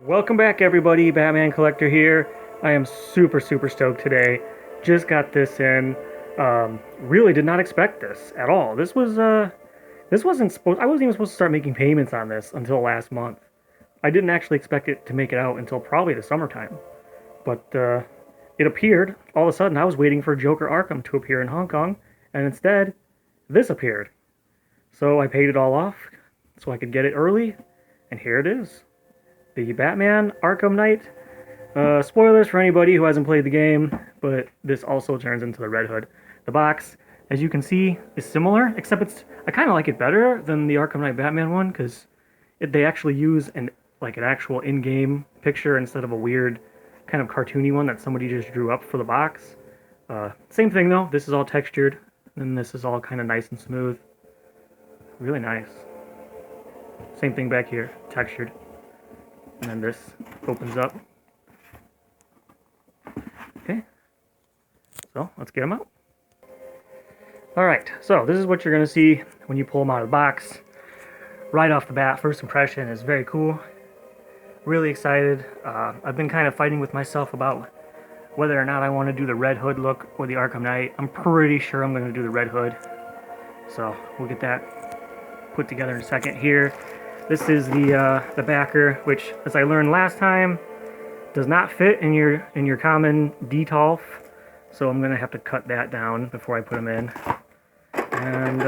Welcome back everybody, Batman Collector here. I am super stoked today. Just got this in. Really did not expect this at all. This wasn't supposed, I wasn't even supposed to start making payments on this until last month. I didn't actually expect it to make it out until probably the summertime. But it appeared all of a sudden. I was waiting for Joker Arkham to appear in Hong Kong, and instead this appeared. So I paid it all off so I could get it early, and here it is. The Batman Arkham Knight. Spoilers for anybody who hasn't played the game, but this also turns into the Red Hood. The box, as you can see, is similar, except I kind of like it better than the Arkham Knight Batman one, because they actually use an actual in-game picture instead of a weird kind of cartoony one that somebody just drew up for the box. Same thing though, this is all textured, and this is all kind of nice and smooth. Really nice. Same thing back here, textured. And then this opens up. Okay, so let's get them out. Alright, so this is what you're going to see when you pull them out of the box. Right off the bat, first impression is very cool. Really excited. I've been kind of fighting with myself about whether or not I want to do the Red Hood look or the Arkham Knight. I'm pretty sure I'm going to do the Red Hood. So we'll get that put together in a second here. This is the backer, which, as I learned last time, does not fit in your common detolf. So I'm gonna have to cut that down before I put them in. And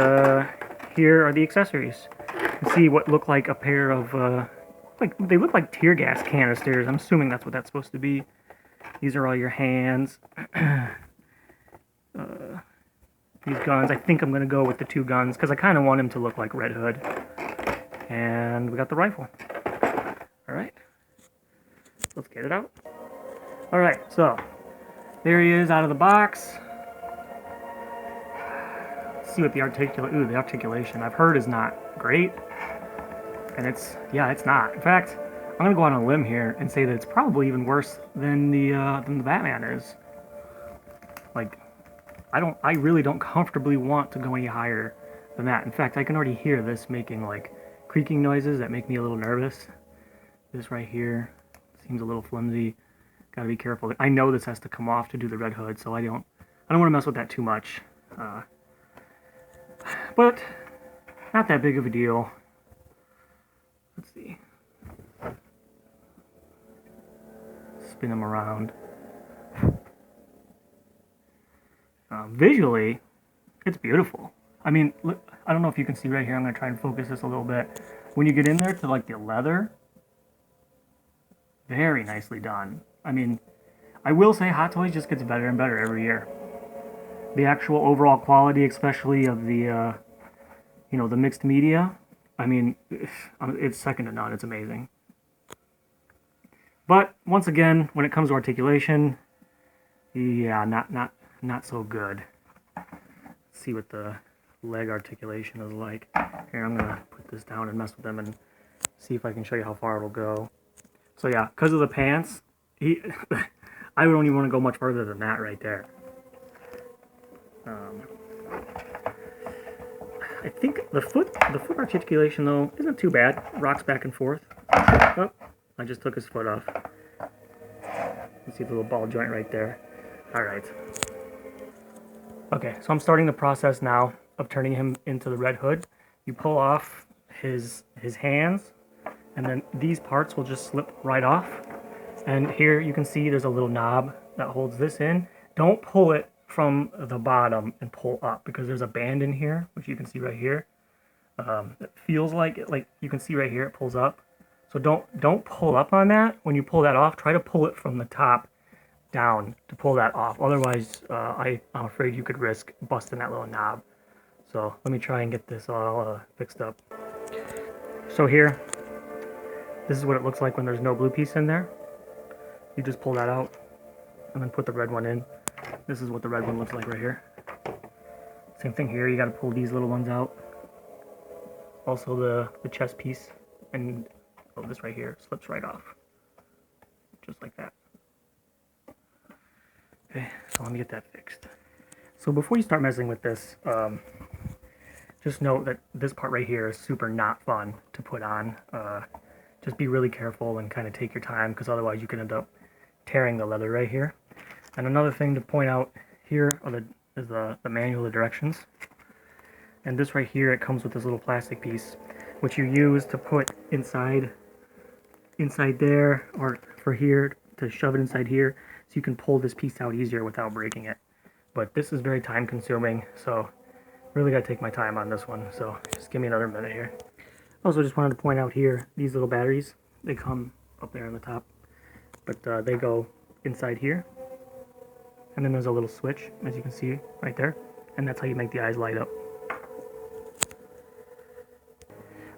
here are the accessories. You can see what look like a pair of they look like tear gas canisters. I'm assuming that's what that's supposed to be. These are all your hands. These guns. I think I'm gonna go with the two guns because I kind of want him to look like Red Hood. And we got the rifle. Alright. Let's get it out. Alright, so there he is out of the box. Let's see what the articulation I've heard is not great. And it's not. In fact, I'm gonna go on a limb here and say that it's probably even worse than the Batman is. Like, I really don't comfortably want to go any higher than that. In fact, I can already hear this making like creaking noises that make me a little nervous. This right here seems a little flimsy. Gotta be careful. I know this has to come off to do the Red Hood, so I don't want to mess with that too much. But not that big of a deal. Let's see. Spin them around. Visually, it's beautiful. I mean, look, I don't know if you can see right here. I'm going to try and focus this a little bit. When you get in there to like the leather, very nicely done. I mean, I will say Hot Toys just gets better and better every year. The actual overall quality, especially of the, the mixed media, I mean, it's second to none. It's amazing. But once again, when it comes to articulation, yeah, not so good. Let's see what the leg articulation is like. Here, I'm gonna put this down and mess with them and see if I can show you how far it'll go. So yeah, because of the pants, I don't even want to go much further than that right there. I think the foot articulation though isn't too bad. Rocks back and forth. Oh, I just took his foot off. You see the little ball joint right there. All right. Okay, so I'm starting the process now of turning him into the Red Hood. You pull off his hands, and then these parts will just slip right off. And here you can see there's a little knob that holds this in. Don't pull it from the bottom and pull up, because there's a band in here, which you can see right here. It feels like it, like you can see right here, it pulls up. So don't pull up on that. When you pull that off, try to pull it from the top down to pull that off. Otherwise, I'm afraid you could risk busting that little knob. So let me try and get this all fixed up. So here, this is what it looks like when there's no blue piece in there. You just pull that out and then put the red one in. This is what the red one looks like right here. Same thing here, you got to pull these little ones out. Also the chest piece, and this right here slips right off. Just like that. Okay, so let me get that fixed. So before you start messing with this, just note that this part right here is super not fun to put on. Just be really careful and kind of take your time, because otherwise you can end up tearing the leather right here. And another thing to point out here is the manual of directions. And this right here, it comes with this little plastic piece, which you use to put inside there, or for here, to shove it inside here, so you can pull this piece out easier without breaking it. But this is very time consuming, so really gotta take my time on this one, so just give me another minute here. Also just wanted to point out here, these little batteries, they come up there on the top, but they go inside here, and then there's a little switch, as you can see right there, and that's how you make the eyes light up.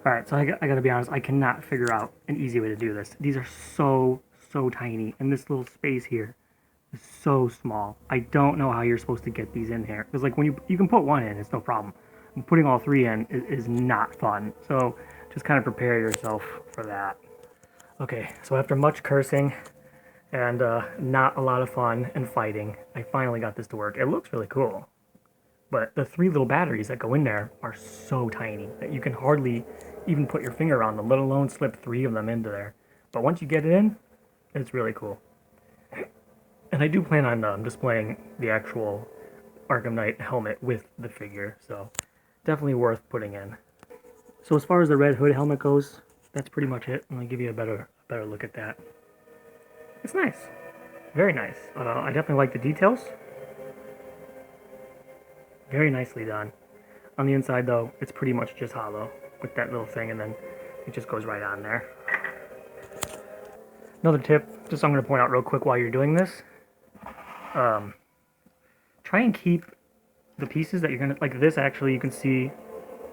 Alright, so I gotta be honest, I cannot figure out an easy way to do this. These are so tiny, and this little space here is so small. I don't know how you're supposed to get these in here, because like when you can put one in, it's no problem. Putting all three in is not fun, so just kind of prepare yourself for that. Okay, so after much cursing and not a lot of fun and fighting, I finally got this to work. It looks really cool, but the three little batteries that go in there are so tiny that you can hardly even put your finger on them, let alone slip three of them into there. But once you get it in, it's really cool. And I do plan on displaying the actual Arkham Knight helmet with the figure, so definitely worth putting in. So as far as the Red Hood helmet goes, that's pretty much it. I'm going to give you a better look at that. It's nice. Very nice. I definitely like the details. Very nicely done. On the inside, though, it's pretty much just hollow with that little thing, and then it just goes right on there. Another tip, just I'm going to point out real quick while you're doing this. Try and keep the pieces that you're going to, like this actually you can see,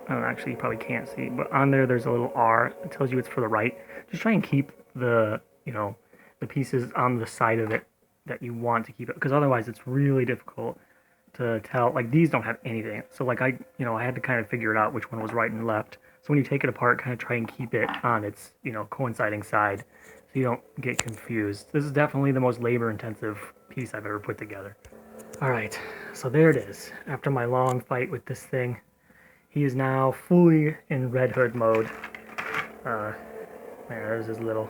actually you probably can't see, but on there's a little R that tells you it's for the right. Just try and keep the, the pieces on the side of it that you want to keep it, because otherwise it's really difficult to tell. Like these don't have anything, so like I had to kind of figure it out which one was right and left. So when you take it apart, kind of try and keep it on its coinciding side, so you don't get confused. This is definitely the most labor-intensive piece I've ever put together. All right, so there it is. After my long fight with this thing, he is now fully in Red Hood mode. There's his little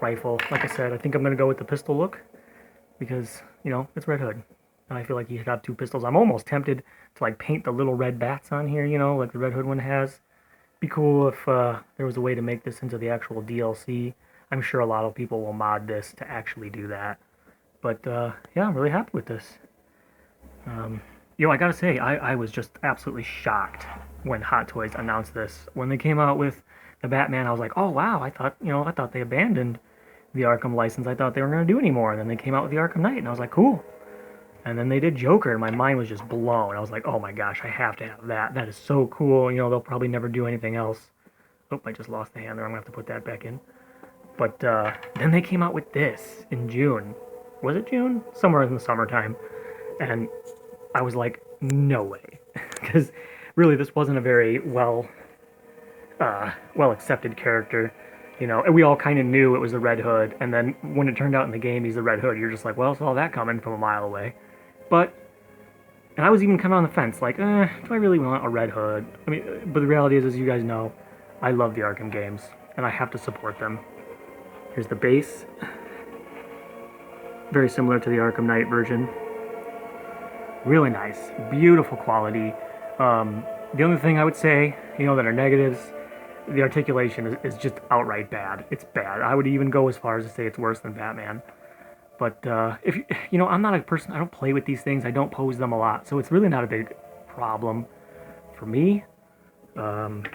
rifle. Like I said, I think I'm gonna go with the pistol look because it's Red Hood. And I feel like he should have two pistols. I'm almost tempted to like paint the little red bats on here, like the Red Hood one has. Be cool if there was a way to make this into the actual DLC. I'm sure a lot of people will mod this to actually do that. But yeah, I'm really happy with this. I gotta say, I was just absolutely shocked when Hot Toys announced this. When they came out with the Batman, I was like, oh wow, I thought they abandoned the Arkham license. I thought they weren't gonna do anymore. And then they came out with the Arkham Knight, and I was like, cool. And then they did Joker, and my mind was just blown. I was like, oh my gosh, I have to have that. That is so cool. They'll probably never do anything else. Oh, I just lost the hand there. I'm gonna have to put that back in. But then they came out with this in June. Was it June? Somewhere in the summertime. And I was like, no way. Because really, this wasn't a very well accepted character. And we all kind of knew it was the Red Hood. And then when it turned out in the game he's the Red Hood, you're just like, well, saw that coming from a mile away. And I was even kind of on the fence, like, do I really want a Red Hood? I mean, but the reality is, as you guys know, I love the Arkham games, and I have to support them. Here's the base. Very similar to the Arkham Knight version. Really nice. Beautiful quality. The only thing I would say, that are negatives, the articulation is just outright bad. It's bad. I would even go as far as to say it's worse than Batman. But if I'm not a person, I don't play with these things. I don't pose them a lot, so it's really not a big problem for me. And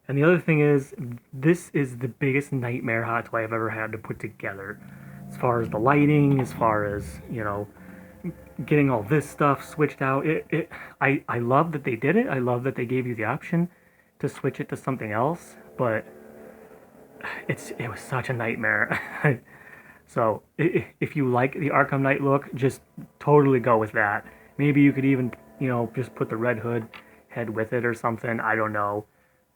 the other thing is, this is the biggest nightmare Hot Toy I've ever had to put together. As far as the lighting, as far as, getting all this stuff switched out. I love that they did it. I love that they gave you the option to switch it to something else, but it was such a nightmare. So if you like the Arkham Knight look, just totally go with that. Maybe you could even, just put the Red Hood head with it or something. I don't know.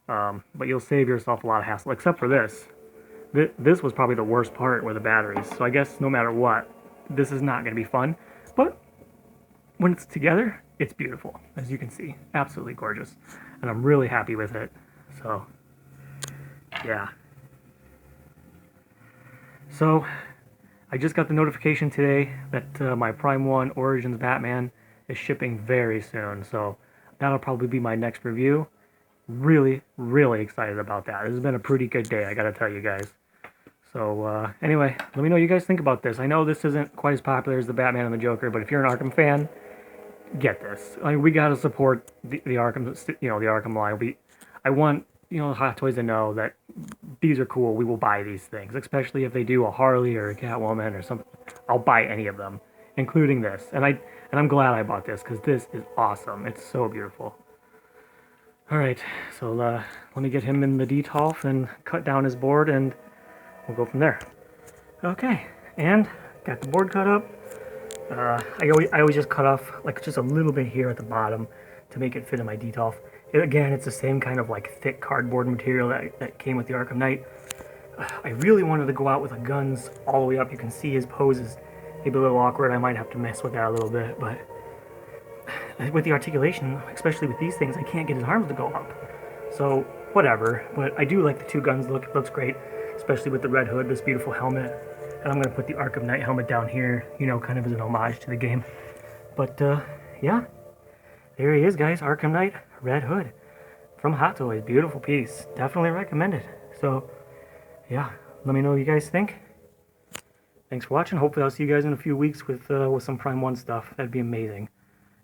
But you'll save yourself a lot of hassle, except for this. This was probably the worst part with the batteries. So I guess no matter what, this is not going to be fun. But when it's together, it's beautiful, as you can see. Absolutely gorgeous. And I'm really happy with it. So Yeah. So, I just got the notification today that my Prime 1 Origins Batman is shipping very soon, so that'll probably be my next review. Really, really excited about that. This has been a pretty good day, I gotta tell you guys. So, anyway, let me know what you guys think about this. I know this isn't quite as popular as the Batman and the Joker, but if you're an Arkham fan, get this. I mean, we gotta support the Arkham, the Arkham line. I want, Hot Toys to know that these are cool. We will buy these things, especially if they do a Harley or a Catwoman or something. I'll buy any of them, including this. And I'm glad I bought this because this is awesome. It's so beautiful. All right, so let me get him in the detolf and cut down his board, and we'll go from there. Okay, and got the board cut up. I always just cut off like just a little bit here at the bottom to make it fit in my detolf. Again, it's the same kind of like thick cardboard material that came with the Arkham Knight. I really wanted to go out with the guns all the way up. You can see his pose is maybe a little awkward. I might have to mess with that a little bit, but with the articulation, especially with these things, I can't get his arms to go up. So, whatever. But I do like the two guns look. It looks great, especially with the red hood, this beautiful helmet. And I'm going to put the Arkham Knight helmet down here, kind of as an homage to the game. But, yeah. There he is, guys. Arkham Knight, red hood. From Hot Toys. Beautiful piece. Definitely recommend it. So, yeah. Let me know what you guys think. Thanks for watching. Hopefully I'll see you guys in a few weeks with some Prime 1 stuff. That'd be amazing.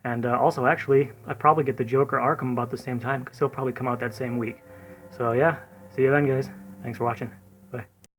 And also, actually, I'd probably get the Joker Arkham about the same time, because he'll probably come out that same week. So, yeah. See you then, guys. Thanks for watching.